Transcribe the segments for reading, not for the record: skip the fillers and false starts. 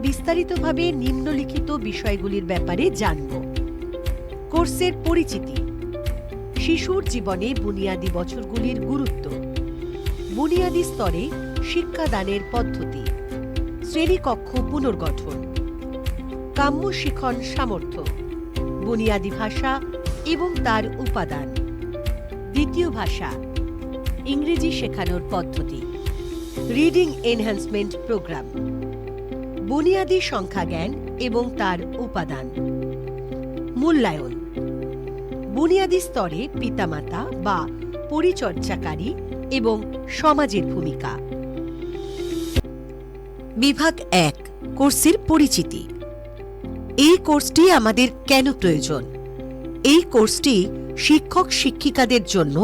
বিস্তারিতভাবে নিম্নলিখিত বিষয়গুলির ব্যাপারে জানব। কোর্সের পরিচিতি, শিশুর জীবনে বুনিয়াদী বছরগুলির গুরুত্ব, বুনিয়াদী স্তরে শিক্ষাদানের পদ্ধতি, শ্রেণীকক্ষ পুনর্গঠন, কাম্য শিখন সামর্থ্য, বুনিয়াদী ভাষা এবং তার উপাদান, দ্বিতীয় ভাষা, ইংরেজি শেখানোর পদ্ধতি, রিডিং এনহ্যান্সমেন্ট প্রোগ্রাম, বুনিয়াদী সংখ্যা জ্ঞান এবং তার উপাদান, মূল্যায়ন, বুনিয়াদী স্তরে পিতামাতা বা পরিচর্যাকারী এবং সমাজের ভূমিকা। বিভাগ ১, কোর্সের পরিচিতি। এই কোর্সটি আমাদের কেন প্রয়োজন? এই কোর্সটি শিক্ষক শিক্ষিকাদের জন্য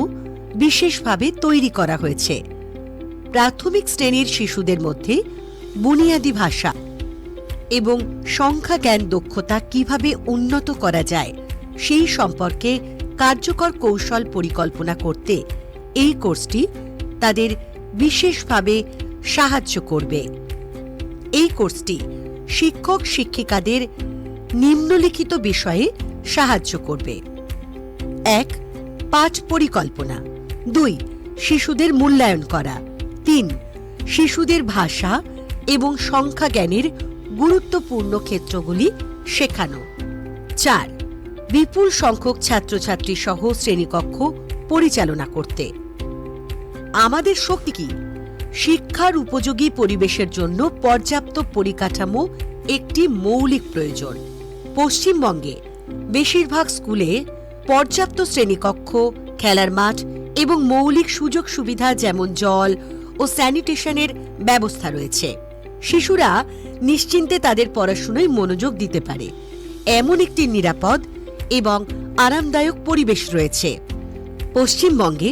বিশেষভাবে তৈরি করা হয়েছে। প্রাথমিক শ্রেণীর শিশুদের মধ্যে বুনিয়াদী ভাষা এবং সংখ্যা জ্ঞান দক্ষতা কিভাবে উন্নত করা যায় সেই সম্পর্কে কার্যকর কৌশল পরিকল্পনা করতে এই কোর্সটি তাদের বিশেষভাবে সাহায্য করবে। এই কোর্সটি শিক্ষক শিক্ষিকাদের নিম্নলিখিত বিষয়ে সাহায্য করবে: ১. পাঠ পরিকল্পনা। ২. শিশুদের মূল্যায়ন করা। ৩. শিশুদের ভাষা এবং সংখ্যা জ্ঞানের গুরুত্বপূর্ণ ক্ষেত্রগুলি শেখানো। ৪. বিপুল সংখ্যক ছাত্রছাত্রী সহ শ্রেণীকক্ষ পরিচালনা করতে। আমাদের শক্তি কি? শিক্ষার উপযোগী পরিবেশের জন্য পর্যাপ্ত পরিকাঠামো একটি মৌলিক প্রয়োজন। পশ্চিমবঙ্গে বেশিরভাগ স্কুলে পর্যাপ্ত শ্রেণীকক্ষ, খেলার মাঠ এবং মৌলিক সুযোগ সুবিধা যেমন জল ও স্যানিটেশনের ব্যবস্থা রয়েছে। শিশুরা নিশ্চিন্তে তাদের পড়াশোনায় মনোযোগ দিতে পারে এমন একটি নিরাপদ এবং আরামদায়ক পরিবেশ রয়েছে। পশ্চিমবঙ্গে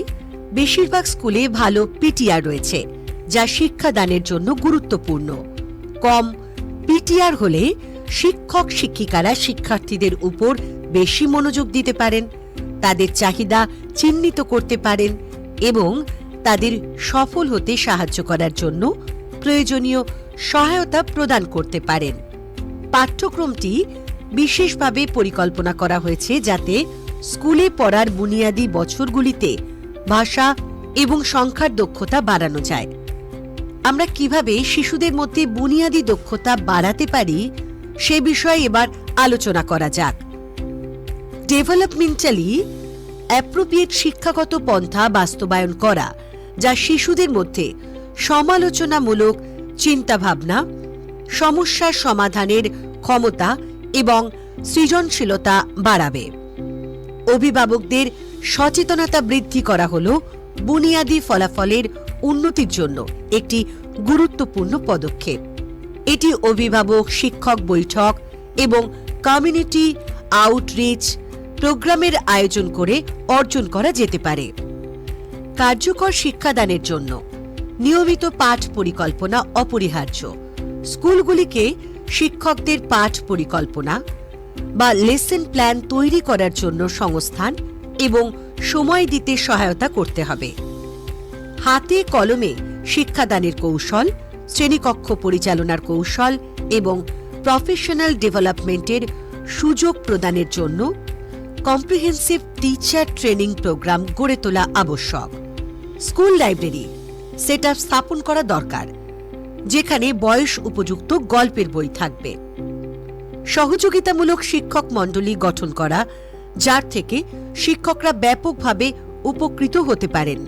বেশিরভাগ স্কুলে ভালো পিটিআর রয়েছে, যা শিক্ষাদানের জন্য গুরুত্বপূর্ণ। কম পিটিআর হলে শিক্ষক শিক্ষিকারা শিক্ষার্থীদের উপর বেশি মনোযোগ দিতে পারেন, তাদের চাহিদা চিহ্নিত করতে পারেন এবং তাদের সফল হতে সাহায্য করার জন্য প্রয়োজনীয় সহায়তা প্রদান করতে পারেন। পাঠ্যক্রমটি বিশেষভাবে পরিকল্পনা করা হয়েছে যাতে স্কুলে পড়ার বুনিয়াদী বছরগুলিতে ভাষা এবং সংখ্যার দক্ষতা বাড়ানো যায়। আমরা কিভাবে শিশুদের মধ্যে বুনিয়াদী দক্ষতা বাড়াতে পারি সে বিষয়ে এবার আলোচনা করা যাক। ডেভেলপমেন্টালি অ্যাপ্রোপ্রিয়েট শিক্ষাগত পন্থা বাস্তবায়ন করা, যা শিশুদের মধ্যে সমালোচনামূলক চিন্তাভাবনা, সমস্যার সমাধানের ক্ষমতা এবং সৃজনশীলতা বাড়াবে। অভিভাবকদের সচেতনতা বৃদ্ধি করা হল বুনিয়াদী ফলাফলের উন্নতির জন্য একটি গুরুত্বপূর্ণ পদক্ষেপ। এটি অভিভাবক শিক্ষক বৈঠক এবং কমিউনিটি আউটরিচ প্রোগ্রামের আয়োজন করে অর্জন করা যেতে পারে। কার্যকর শিক্ষাদানের জন্য নিয়মিত পাঠ পরিকল্পনা অপরিহার্য। স্কুলগুলিকে শিক্ষকদের পাঠ পরিকল্পনা বা লেসন প্ল্যান তৈরি করার জন্য সংস্থান এবং সময় দিতে সহায়তা করতে হবে। হাতে কলমে শিক্ষাদানের কৌশল, শ্রেণীকক্ষ পরিচালনার কৌশল এবং প্রফেশনাল ডেভেলপমেন্টের সুযোগ প্রদানের জন্য কম্প্রিহেন্সিভ টিচার ট্রেনিং প্রোগ্রাম গড়ে তোলা আবশ্যক। স্কুল লাইব্রেরি সেটআপ স্থাপন করা দরকার, যেখানে বয়স উপযুক্ত গল্পের বই থাকবে। সহযোগিতামূলক শিক্ষক মণ্ডলী গঠন করা, যার থেকে শিক্ষকরা ব্যাপকভাবে উপকৃত হতে পারেন।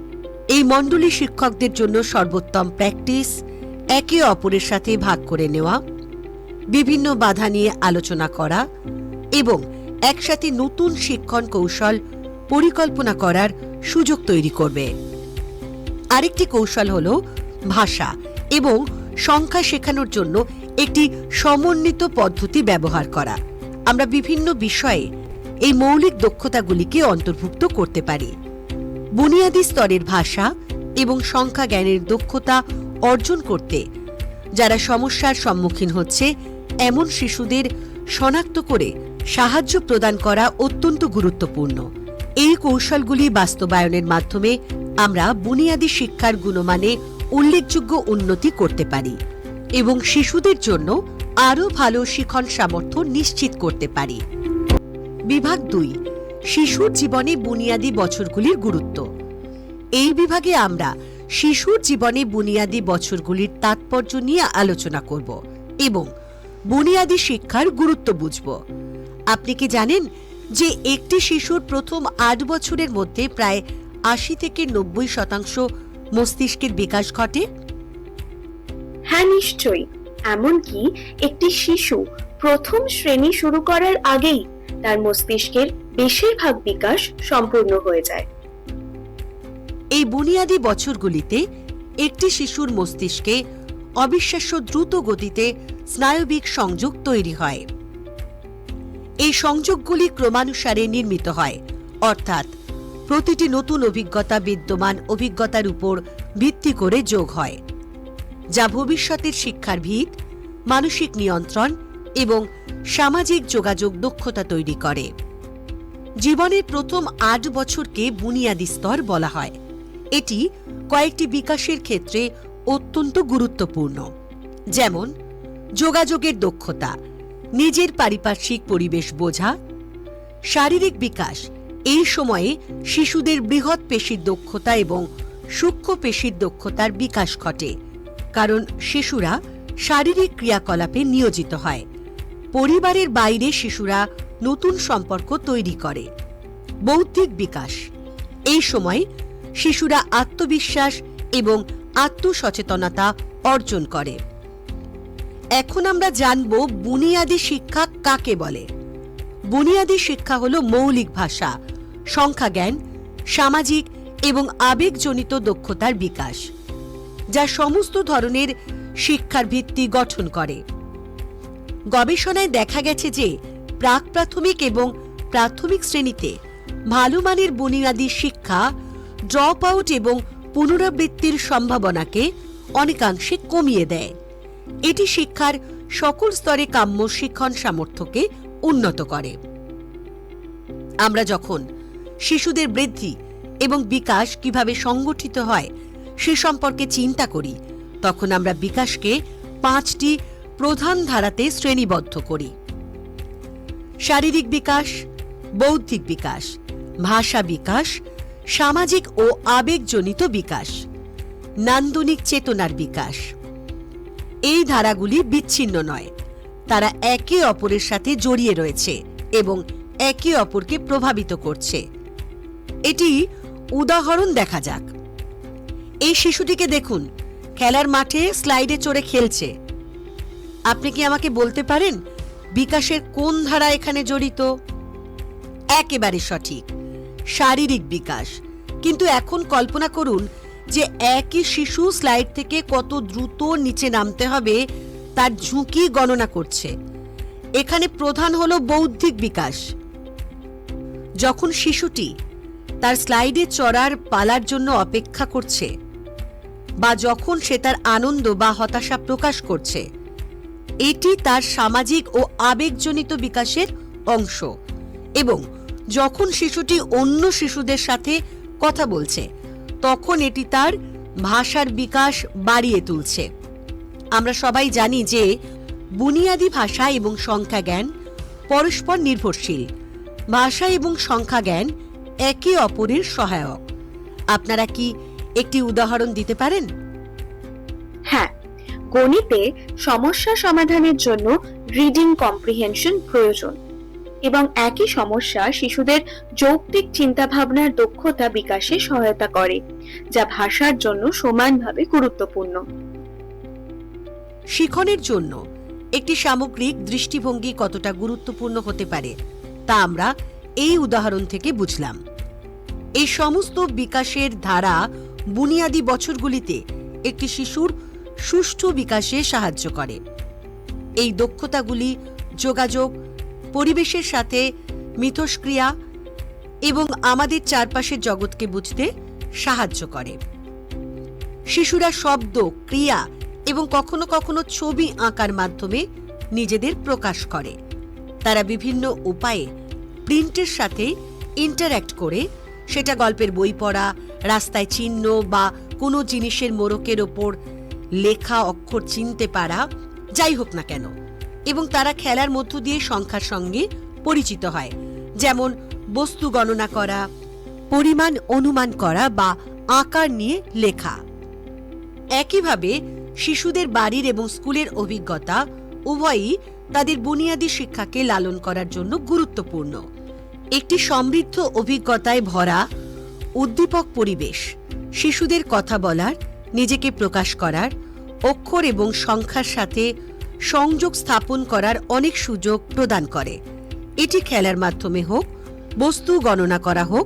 এই মণ্ডলী শিক্ষকদের জন্য সর্বোত্তম প্র্যাকটিস, একে অপরের সাথে ভাগ করে নেওয়া, বিভিন্ন বাধা নিয়ে আলোচনা করা এবং একসাথে নতুন শিক্ষণ কৌশল পরিকল্পনা করার সুযোগ তৈরি করবে। আরেকটি কৌশল হল ভাষা এবং সংখ্যা শেখানোর জন্য একটি সমন্বিত পদ্ধতি ব্যবহার করা। আমরা বিভিন্ন বিষয়ে এই মৌলিক দক্ষতাগুলিকে অন্তর্ভুক্ত করতে পারি। বুনিয়াদী স্তরের ভাষা এবং সংখ্যা জ্ঞানের দক্ষতা অর্জন করতে যারা সমস্যার সম্মুখীন হচ্ছে এমন শিশুদের শনাক্ত করে সাহায্য প্রদান করা অত্যন্ত গুরুত্বপূর্ণ। এই কৌশলগুলি বাস্তবায়নের মাধ্যমে আমরা বুনিয়াদী শিক্ষার গুণমানে উল্লেখযোগ্য উন্নতি করতে পারি এবং শিশুদের জন্য আরও ভালো শিখন সামর্থ্য নিশ্চিত করতে পারি। বিভাগ 2, শিশুর জীবনে বুনিয়াদী বছরগুলির গুরুত্ব। এই বিভাগে আমরা শিশুর জীবনে বুনিয়াদী বছরগুলির তাৎপর্য নিয়ে আলোচনা করব এবং বুনিয়াদী শিক্ষার গুরুত্ব বুঝব। আপনি কি জানেন যে একটি শিশুর প্রথম 8 বছরের মধ্যে প্রায় 80 থেকে 90% মস্তিষ্কের বিকাশ ঘটে? হ্যাঁ, নিশ্চয়ই। এমনকি একটি শিশু প্রথম শ্রেণী শুরু করার আগেই তার মস্তিষ্কের বেশিরভাগ বিকাশ সম্পূর্ণ হয়ে যায়। এই বুনিয়াদী বছরগুলিতে একটি শিশুর মস্তিষ্কে অবিশ্বাস্য দ্রুত গতিতে স্নায়বিক সংযোগ তৈরি হয়। এই সংযোগগুলি ক্রমানুসারে নির্মিত হয়, অর্থাৎ প্রতিটি নতুন অভিজ্ঞতা বিদ্যমান অভিজ্ঞতার উপর ভিত্তি করে যোগ হয়, যা ভবিষ্যতের শিক্ষার ভিত, মানসিক নিয়ন্ত্রণ এবং সামাজিক যোগাযোগ দক্ষতা তৈরি করে। জীবনের প্রথম 8 বছরকে বুনিয়াদী স্তর বলা হয়। এটি কয়েকটি বিকাশের ক্ষেত্রে অত্যন্ত গুরুত্বপূর্ণ, যেমন যোগাযোগের দক্ষতা, নিজের পারিপার্শ্বিক পরিবেশ বোঝা, শারীরিক বিকাশ। এই সময়ে শিশুদের বৃহৎ পেশির দক্ষতা এবং সূক্ষ্ম পেশির দক্ষতার বিকাশ ঘটে, কারণ শিশুরা শারীরিক ক্রিয়াকলাপে নিয়োজিত হয়। পরিবারের বাইরে শিশুরা নতুন সম্পর্ক তৈরি করে। বৌদ্ধিক বিকাশ। এই সময় শিশুরা আত্মবিশ্বাস এবং আত্মসচেতনতা অর্জন করে। এখন আমরা জানব বুনিয়াদী শিক্ষা কাকে বলে। বুনিয়াদী শিক্ষা হল মৌলিক ভাষা, সংখ্যাজ্ঞান, সামাজিক এবং আবেগজনিত দক্ষতার বিকাশ, যা সমস্ত ধরনের শিক্ষার ভিত্তি গঠন করে। গবেষণায় দেখা গেছে যে প্রাক প্রাথমিক এবং প্রাথমিক শ্রেণীতে ভালো মানের বুনিয়াদী শিক্ষা ড্রপ আউট এবং পুনরাবৃত্তির সম্ভাবনাকে অনেকাংশে কমিয়ে দেয়। এটি শিক্ষার সকল স্তরে কাম্য শিক্ষণ সামর্থ্যকে উন্নত করে। আমরা যখন শিশুদের বৃদ্ধি এবং বিকাশ কিভাবে সংগঠিত হয় সে সম্পর্কে চিন্তা করি, তখন আমরা বিকাশকে 5টি প্রধান ধারাতে শ্রেণীবদ্ধ করি: শারীরিক বিকাশ, বৌদ্ধিক বিকাশ, ভাষা বিকাশ, সামাজিক ও আবেগজনিত বিকাশ, নান্দনিক চেতনার বিকাশ। এই ধারাগুলি বিচ্ছিন্ন নয়, তারা একে অপরের সাথে জড়িয়ে রয়েছে এবং একে অপরকে প্রভাবিত করছে। এটি উদাহরণ দেখা যাক। এই শিশুটিকে দেখুন, খেলার মাঠে স্লাইডে চড়ে খেলছে। আপনি কি আমাকে বলতে পারেন বিকাশের কোন ধারা এখানে জড়িত? একেবারে সঠিক, শারীরিক বিকাশ। কিন্তু এখন কল্পনা করুন যে একই শিশু স্লাইড থেকে কত দ্রুত নিচে নামতে হবে তার ঝুঁকি গণনা করছে। এখানে প্রধান হলো বৌদ্ধিক বিকাশ। যখন শিশুটি তার স্লাইডে চড়ার পালার জন্য অপেক্ষা করছে, বা যখন সে তার আনন্দ বা হতাশা প্রকাশ করছে, এটি তার সামাজিক ও আবেগজনিত বিকাশের অংশ। এবং যখন শিশুটি অন্য শিশুদের সাথে কথা বলছে, তখন এটি তার ভাষার বিকাশ বাড়িয়ে তুলছে। আমরা সবাই জানি যে বুনিয়াদী ভাষা এবং সংখ্যাজ্ঞান পরস্পর নির্ভরশীল। ভাষা এবং সংখ্যাজ্ঞান একে অপরের সহায়ক। আপনারা কি একটি উদাহরণ দিতে পারেন? হ্যাঁ, গণিতে সমস্যা সমাধানের জন্য রিডিং কম্প্রিহেনশন প্রয়োজন, এবং একই সমস্যা শিশুদের যৌক্তিক চিন্তাভাবনার দক্ষতা বিকাশে সহায়তা করে, যা ভাষার জন্য সমানভাবে গুরুত্বপূর্ণ। শিখনের জন্য একটি সামগ্রিক দৃষ্টিভঙ্গি কতটা গুরুত্বপূর্ণ হতে পারে তা আমরা এই উদাহরণ থেকে বুঝলাম। এই সমস্ত বিকাশের ধারা বুনিয়াদী বছরগুলিতে একটি শিশুর সুষ্ঠু বিকাশে সাহায্য করে। এই দক্ষতাগুলি যোগাযোগ, পরিবেশের সাথে মিথস্ক্রিয়া এবং আমাদের চারপাশের জগৎকে বুঝতে সাহায্য করে। শিশুরা শব্দ, ক্রিয়া এবং কখনো কখনো ছবি আঁকার মাধ্যমে নিজেদের প্রকাশ করে। তারা বিভিন্ন উপায়ে প্রিন্টের সাথে ইন্টারঅ্যাক্ট করে, সেটা গল্পের বই পড়া, রাস্তায় চিহ্ন বা কোনো জিনিসের মোড়কের ওপর লেখা অক্ষর চিনতে পারা, যাই হোক না কেন, এবং তারা খেলার মধ্য দিয়ে সংখ্যার সঙ্গে পরিচিত হয়, যেমন বস্তু গণনা করা, পরিমাণ অনুমান করা বা আকার নিয়ে লেখা। একইভাবে শিশুদের বাড়ির এবং স্কুলের অভিজ্ঞতা উভয়ই তাদের বুনিয়াদী শিক্ষাকে লালন করার জন্য গুরুত্বপূর্ণ। একটি সমৃদ্ধ অভিজ্ঞতায় ভরা উদ্দীপক পরিবেশ শিশুদের কথা বলার, নিজেকে প্রকাশ করার, অক্ষর এবং সংখ্যার সাথে সংযোগ স্থাপন করার অনেক সুযোগ প্রদান করে। এটি খেলার মাধ্যমে হোক, বস্তু গণনা করা হোক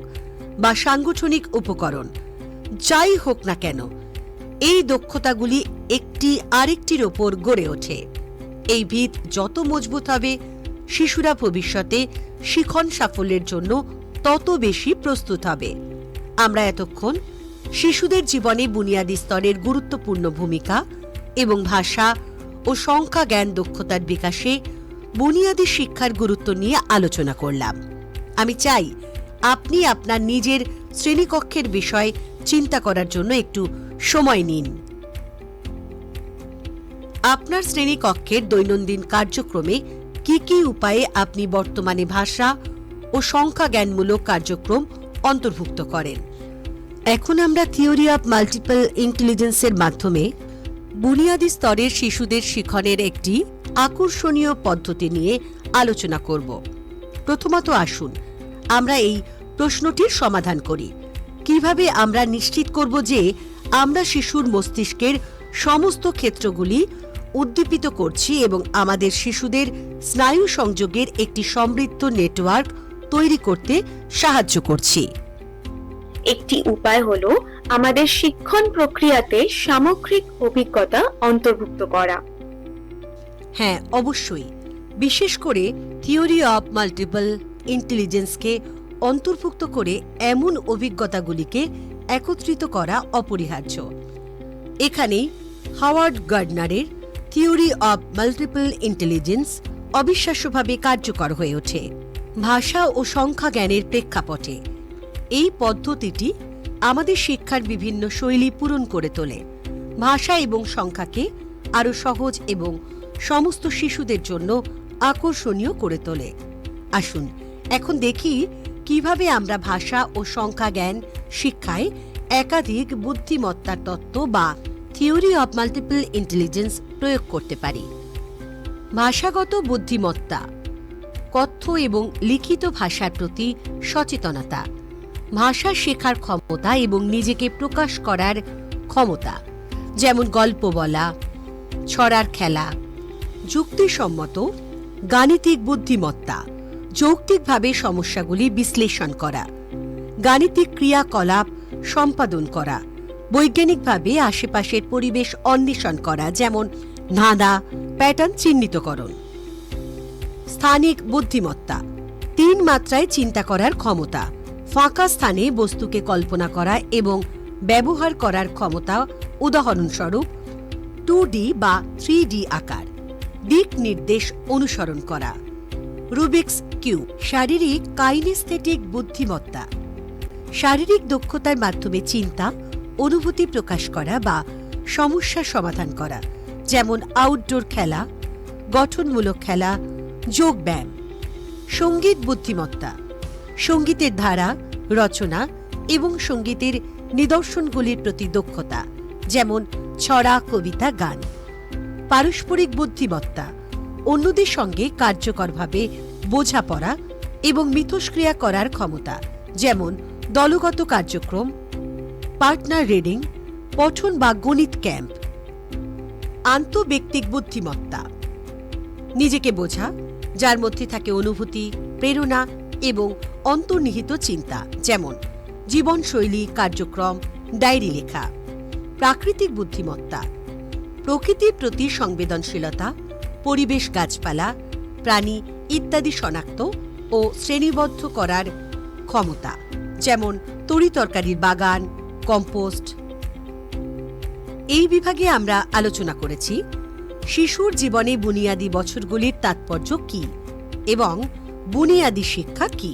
বা সাংগঠনিক উপকরণ, যাই হোক না কেন, এই দক্ষতাগুলি একটি আরেকটির ওপর গড়ে ওঠে। এই ভিত যত মজবুত হবে, শিশুরা ভবিষ্যতে শিখন সাফল্যের জন্য তত বেশি প্রস্তুত হবে। আমরা এতক্ষণ শিশুদের জীবনে বুনিয়াদী স্তরের গুরুত্বপূর্ণ ভূমিকা এবং ভাষা ও সংখ্যা জ্ঞান দক্ষতার বিকাশে বুনিয়াদী শিক্ষার গুরুত্ব নিয়ে আলোচনা করলাম। আমি চাই আপনি আপনার নিজের শ্রেণীকক্ষের বিষয় চিন্তা করার জন্য একটু সময় নিন। আপনার শ্রেণীকক্ষের দৈনন্দিন কার্যক্রমে কি কি উপায়ে আপনি বর্তমানে ভাষা ও সংখ্যা জ্ঞানমূলক কার্যক্রম অন্তর্ভুক্ত করেন। এখন আমরা থিওরি অফ মাল্টিপল ইন্টেলিজেন্সের মাধ্যমে বুনিয়াদী স্তরের শিশুদের শিখনের একটি আকর্ষণীয় পদ্ধতি নিয়ে আলোচনা করব। প্রথমত আসুন আমরা এই প্রশ্নটির সমাধান করি। কিভাবে আমরা নিশ্চিত করব যে আমরা শিশুর মস্তিষ্কের সমস্ত ক্ষেত্রগুলি উদ্দীপিত করছি এবং আমাদের শিশুদের স্নায়ু সংযোগের একটি সমৃদ্ধ নেটওয়ার্ক তৈরি করতে সাহায্য করছি। একটি উপায় হলো আমাদের শিক্ষণ প্রক্রিয়াতে সামগ্রিক অভিজ্ঞতা অন্তর্ভুক্ত করা। হ্যাঁ, অবশ্যই। বিশেষ করে থিওরি অফ মাল্টিপল ইন্টেলিজেন্সকে অন্তর্ভুক্ত করে এমন অভিজ্ঞতাগুলিকে একত্রিত করা অপরিহার্য। এখানেই হাওয়ার্ড গার্ডনারের থিওরি অফ মাল্টিপল ইন্টেলিজেন্স অবিশ্বাস্যভাবে কার্যকর হয়ে ওঠে ভাষা ও সংখ্যা জ্ঞানের প্রেক্ষাপটে। এই পদ্ধতিটি আমাদের শিক্ষার বিভিন্ন শৈলী পূরণ করে তোলে, ভাষা এবং সংখ্যাকে আরও সহজ এবং সমস্ত শিশুদের জন্য আকর্ষণীয় করে তোলে। আসুন এখন দেখি কিভাবে আমরা ভাষা ও সংখ্যা জ্ঞান শিক্ষায় একাধিক বুদ্ধিমত্তার তত্ত্ব বা থিওরি অফ মাল্টিপল ইন্টেলিজেন্স প্রয়োগ করতে পারি। ভাষাগত বুদ্ধিমত্তা, কথ্য এবং লিখিত ভাষার প্রতি সচেতনতা, ভাষা শেখার ক্ষমতা এবং নিজেকে প্রকাশ করার ক্ষমতা, যেমন গল্প বলা, ছড়ার খেলা, যুক্তিসম্মত গাণিতিক বুদ্ধিমত্তা, যৌক্তিকভাবে সমস্যাগুলি বিশ্লেষণ করা, গাণিতিক ক্রিয়াকলাপ সম্পাদন করা, বৈজ্ঞানিকভাবে আশেপাশের পরিবেশ অন্বেষণ করা, যেমন ধাঁধা, প্যাটার্ন চিহ্নিতকরণ। স্থানিক বুদ্ধিমত্তা, 3 মাত্রায় চিন্তা করার ক্ষমতা, ফাঁকা স্থানে বস্তুকে কল্পনা করা এবং ব্যবহার করার ক্ষমতা, উদাহরণস্বরূপ 2D বা 3D আকার, দিক নির্দেশ অনুসরণ করা। রুবিক্স কিউব, শারীরিক কাইনেস্থেটিক বুদ্ধিমত্তা, শারীরিক দক্ষতার মাধ্যমে চিন্তা, অনুভূতি প্রকাশ করা বা সমস্যা সমাধান করা, যেমন আউটডোর খেলা, গঠনমূলক খেলা, যোগব্যায়াম। সঙ্গীত বুদ্ধিমত্তা, সঙ্গীতের ধারা, রচনা এবং সঙ্গীতের নিদর্শনগুলির প্রতি দক্ষতা, যেমন ছড়া, কবিতা, গান। পারস্পরিক বুদ্ধিমত্তা, অন্যদের সঙ্গে কার্যকরভাবে বোঝাপড়া এবং মিথস্ক্রিয়া করার ক্ষমতা, যেমন দলগত কার্যক্রম, পার্টনার রিডিং, পঠন বা গণিত ক্যাম্প। আন্তঃব্যক্তিক বুদ্ধিমত্তা, নিজেকে বোঝা, যার মধ্যে থাকে অনুভূতি, প্রেরণা এবং অন্তর্নিহিত চিন্তা, যেমন জীবনশৈলী, কার্যক্রম, ডায়েরি লেখা। প্রাকৃতিক বুদ্ধিমত্তা, প্রকৃতির প্রতি সংবেদনশীলতা, পরিবেশ, গাছপালা, প্রাণী ইত্যাদি শনাক্ত ও শ্রেণীবদ্ধ করার ক্ষমতা, যেমন তরিতরকারির বাগান, কম্পোস্ট। এই বিভাগে আমরা আলোচনা করেছি শিশুর জীবনে বুনিয়াদী বছরগুলির তাৎপর্য কী এবং বুনিয়াদী শিক্ষা কী।